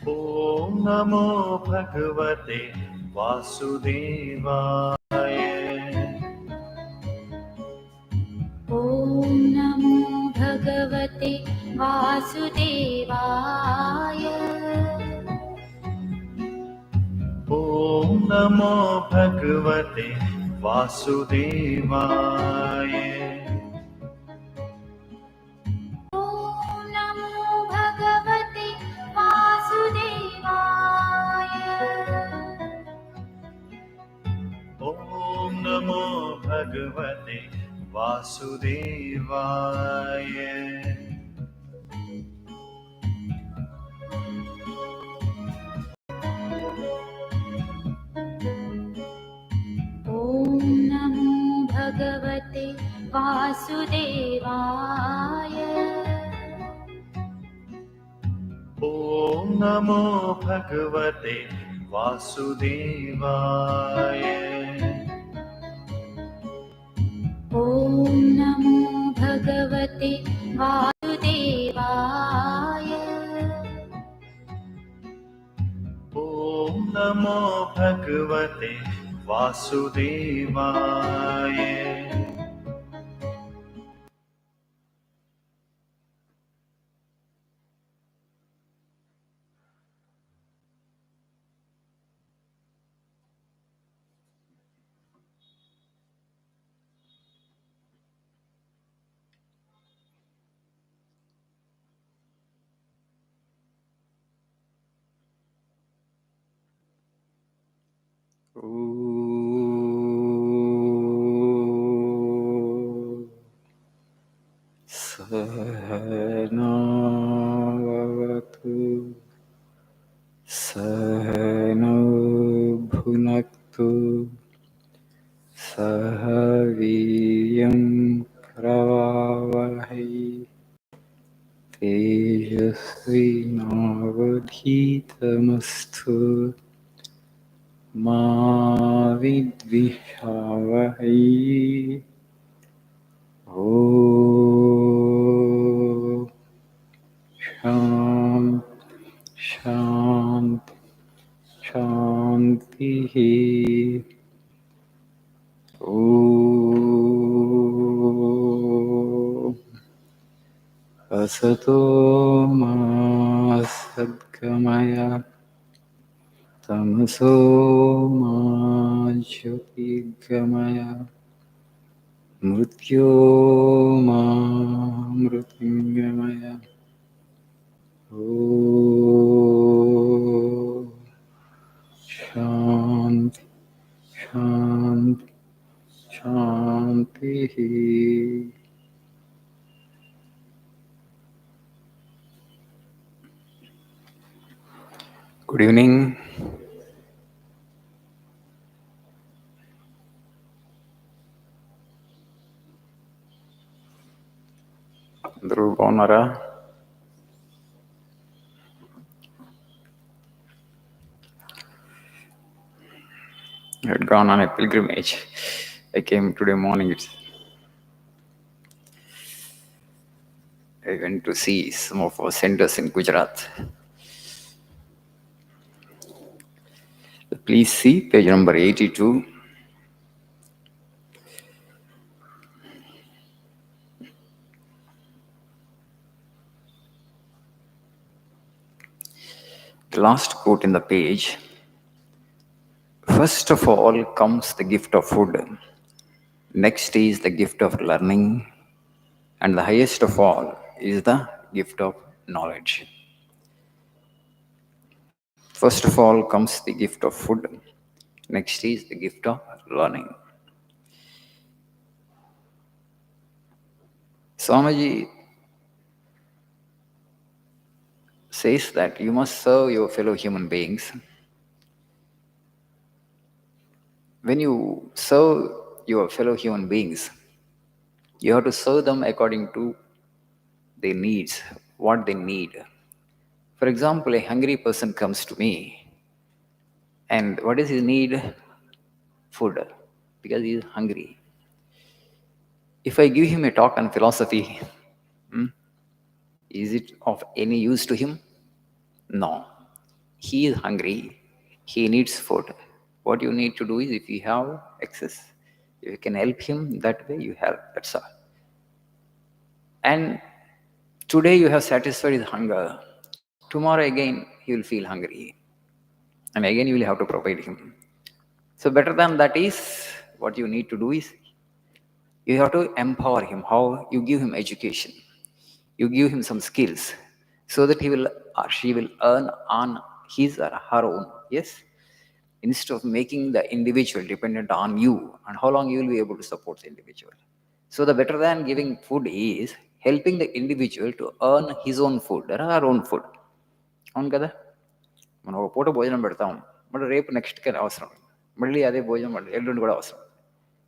ॐ नमो भगवते वासुदेवाय। ॐ नमो भगवते वासुदेवाय। ॐ नमो भगवते वासुदेवाय। ॐ नमो भगवते वासुदेवाय। ॐ नमो भगवते वासुदेवाय। ॐ नमो भगवते वासुदेवाय। ॐ नमो भगवते वासुदेवाय। ॐ नमो भगवते वासुदेवाय। ॐ नमो भगवते वासुदेवाय। सहनावतु सहनौ भुनक्तु सह वीर्यं करवावहै तेजस्विनावधीतमस्तु मा विद्विषावहै। ॐ शान्ति शान्तिः। ॐ असतो मा सद्गमय तमसो मा ज्योतिर्गमय मृत्योर्मा मृत्युंगमय। ॐ शान्ति शान्ति शान्तिः। Good evening. అందరూ బాగున్నారా? I had gone on a pilgrimage. I came today morning. I went to see some of our centers in Gujarat. Please see page number 82. The last quote in the page. First of all comes the gift of food. Next is the gift of learning. And the highest of all is the gift of knowledge. First of all comes the gift of food. Next is the gift of learning. Swamiji says that you must serve your fellow human beings. When you serve your fellow human beings, you have to serve them according to their needs, what they need. For example, a hungry person comes to me, and what is his need? Food, because he is hungry. If I give him a talk on philosophy, is it of any use to him? No. He is hungry. He needs food. What you need to do is, if you have excess, if you can help him that way, you help. That's all. And today you have satisfied his hunger. Tomorrow again he will feel hungry. And again you will have to provide him. So better than that is, what you need to do is, you have to empower him. How? You give him education. You give him some skills so that he will or she will earn on his or her own. Yes? Instead of making the individual dependent on you and how long you will be able to support the individual. So the better than giving food is helping the individual to earn his own food or her own food. అవును కదా, మనం ఒక పూట భోజనం పెడతాం, మళ్ళీ రేపు నెక్స్ట్కి అవసరం, మళ్ళీ అదే భోజనం మళ్ళీ ఎల్లుండి కూడా అవసరం.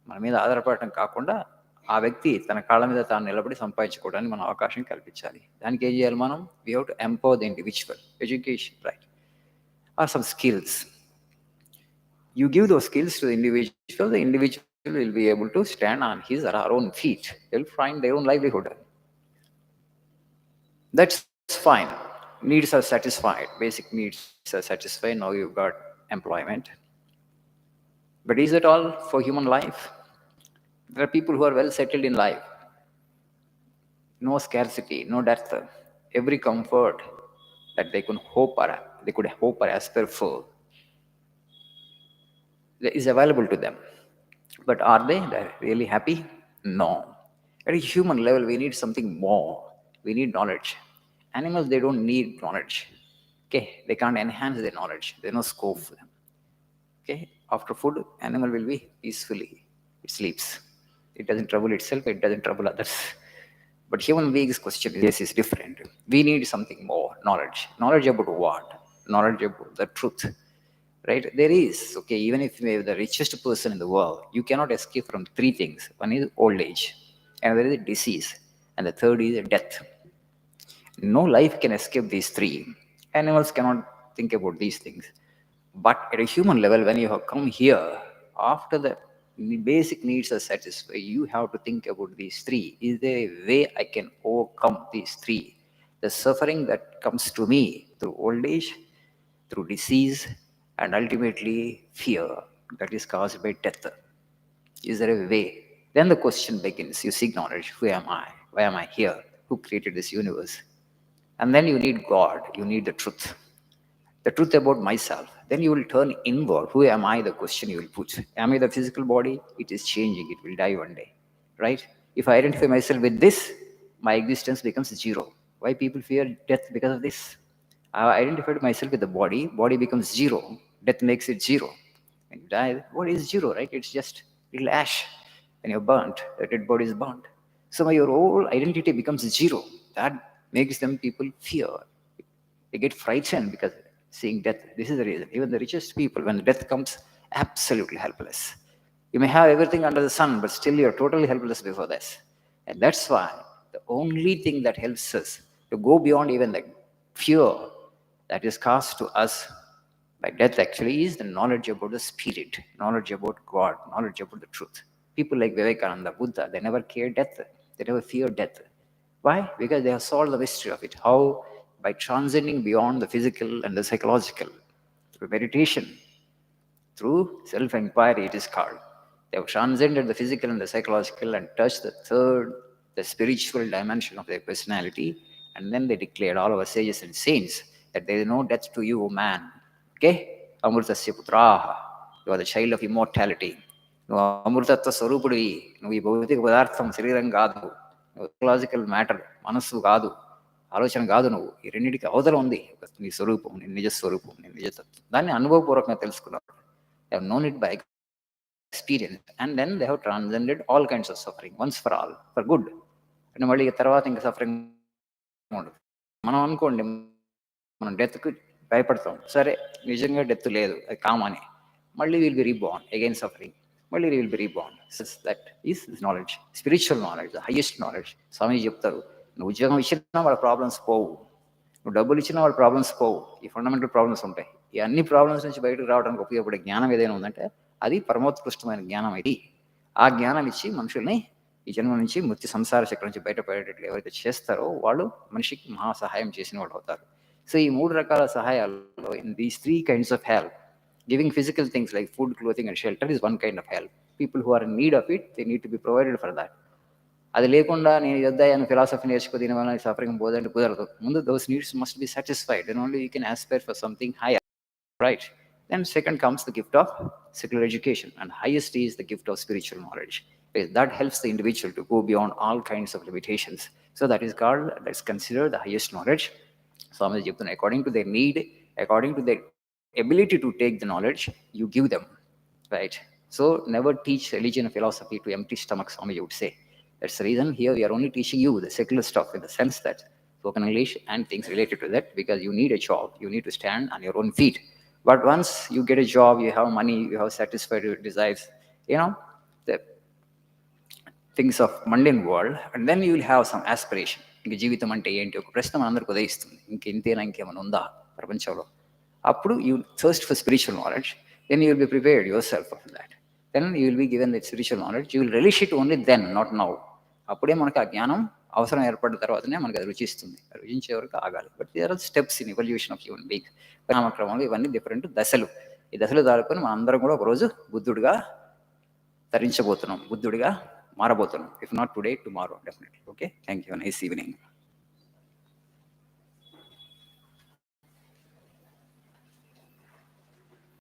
మన మీద ఆధారపడటం కాకుండా ఆ వ్యక్తి తన కాళ్ళ మీద తాను నిలబడి సంపాదించుకోవడానికి మనం అవకాశం కల్పించాలి. దానికి ఏం చేయాలి మనం? We have to empower the individual. Education, right, or some skills. You give those skills to the individual will be able to stand on his or her own feet. They'll find their own livelihood. That's fine. Needs are satisfied. Basic needs are satisfied. Now you've got employment. But is it all for human life? There are people who are well settled in life. No scarcity, no dearth. Every comfort that they could hope or aspire for is available to them. But are they really happy? No. At a human level, we need something more. We need knowledge. Animals, they don't need knowledge. Okay, they can't enhance their knowledge. There's no scope for them. Okay, after food, animal will be peacefully. It sleeps. It doesn't trouble itself. It doesn't trouble others. But human beings' question is different. We need something more, knowledge. Knowledge about what? Knowledge about the truth. Right? There is, okay, even if you are the richest person in the world, you cannot escape from three things. One is old age, another is disease, and the third is death. No life can escape these three. Animals cannot think about these things. But at a human level, when you have come here, after the basic needs are satisfied, you have to think about these three. Is there a way I can overcome these three? The suffering that comes to me through old age, through disease, and ultimately fear that is caused by death. Is there a way? Then the question begins. You seek knowledge. Who am I? Why am I here? Who created this universe? And then you need God. You need the truth. The truth about myself. Then you will turn inward. Who am I? The question you will put. Am I the physical body? It is changing. It will die one day. Right? If I identify myself with this, my existence becomes zero. Why people fear death? Because of this. I identified myself with the body becomes zero. Death makes it zero. When you die, what is zero, right? It's just little ash. When you're burnt, the dead body is burnt. So your whole identity becomes zero. That makes them people fear. They get frightened because seeing death. This is the reason. Even the richest people, when death comes, absolutely helpless. You may have everything under the sun, but still you're totally helpless before this. And that's why the only thing that helps us to go beyond even the fear that is caused to us by death actually is the knowledge about the spirit, knowledge about God, knowledge about the truth. People like Vivekananda, Buddha, they never cared death. They never feared death. Why? Because they have solved the mystery of it. How? By transcending beyond the physical and the psychological. Through meditation, through self-inquiry, it is called. They have transcended the physical and the psychological and touched the third, the spiritual dimension of their personality. And then they declared, all our sages and saints, that there is no death to you, man. Okay? Amrutasya putraha. You are the child of immortality. నువ్వు అమృతత్వ స్వరూపుడివి. నువ్వు ఈ భౌతిక పదార్థం శరీరం కాదు. Psychological matter, మనస్సు కాదు, ఆలోచన కాదు. నువ్వు ఈ రెండింటికి అవతల ఉంది నీ స్వరూపం, నీ నిజస్వరూపం, నీ నిజతత్వం. దాన్ని అనుభవపూర్వకంగా తెలుసుకున్నారు. They have known it by experience. And then they have transcended all kinds of suffering, once for all, for good. And మళ్ళీ తర్వాత ఇంకా సఫరింగ్ ఉండదు. మనం అనుకోండి, మనం డెత్కి భయపడతాం. సరే, నిజంగా డెత్ లేదు, అది కామని. మళ్ళీ will be reborn, again suffering, మళ్ళీ will be reborn. That is knowledge, spiritual knowledge, the highest knowledge. స్వామి చెప్తారు, నువ్వు ఉద్యోగం ఇచ్చినా వాళ్ళ ప్రాబ్లమ్స్ పోవు, నువ్వు డబ్బులు ఇచ్చినా వాళ్ళ ప్రాబ్లమ్స్ పోవు. ఈ ఫండమెంటల్ ప్రాబ్లమ్స్ ఉంటాయి. ఈ అన్ని ప్రాబ్లమ్స్ నుంచి బయటకు రావడానికి ఉపయోగపడే జ్ఞానం ఏదైనా ఉందంటే అది పరమోత్కృష్టమైన జ్ఞానం. ఇది ఆ జ్ఞానం ఇచ్చి మనుషుల్ని ఈ జన్మ నుంచి మృత్యు సంసార చక్రం నుంచి బయటపడేటట్లు ఎవరైతే చేస్తారో వాళ్ళు మనిషికి మహా సహాయం చేసిన వాళ్ళు అవుతారు. సో ఈ 3 రకాల సహాయాల్లో in these 3 kinds of help, giving physical things like food, clothing and shelter is one kind of help. People who are in need of it, they need to be provided for that. అది లేకుండా నేను యుద్ధాన్ని philosophy నేర్చుకో దీనివల్ల suffering పోదంటే కుదరదు. ముందు those needs must be satisfied, and only you can Aspire for something hire, right? Then second comes the gift of secular education, and highest is the gift of spiritual knowledge. That helps the individual to go beyond all kinds of limitations. So that is called, that's considered the highest knowledge. Swami Jipun, according to their need, according to their ability to take the knowledge, you give them, right? So never teach religion and philosophy to empty stomachs, Swami would say. That's the reason here we are only teaching you the secular stuff, in the sense that spoken English and things related to that, because you need a job, you need to stand on your own feet. But once you get a job, you have money, you have satisfied your desires, the things of mundane world, and then you will have some aspiration. ఇంక జీవితం అంటే ఏంటి, ఒక ప్రశ్న మనందరికి ఉదయిస్తుంది, ఇంకేంతేనా, ఇంకేమైనా ఉందా ప్రపంచంలో. అప్పుడు you thirst for spiritual knowledge, then you will be prepared yourself for that. Then you will be given that spiritual knowledge, you will relish it only then, not now. అప్పుడే మనకు ఆ జ్ఞానం అవసరం ఏర్పడిన తర్వాతనే మనకు అది రుచిస్తుంది. రుచించే వరకు ఆగాలి. But there are steps in evolution of human being. పరిణామక్రమంలో ఇవన్నీ డిఫరెంట్ దశలు. ఈ దశలు దాటుకొని మనం అందరం కూడా ఒకరోజు బుద్ధుడిగా తరించబోతున్నాం, బుద్ధుడిగా మారబోతున్నాం. If not today, tomorrow definitely. Okay, thank you. Nice evening.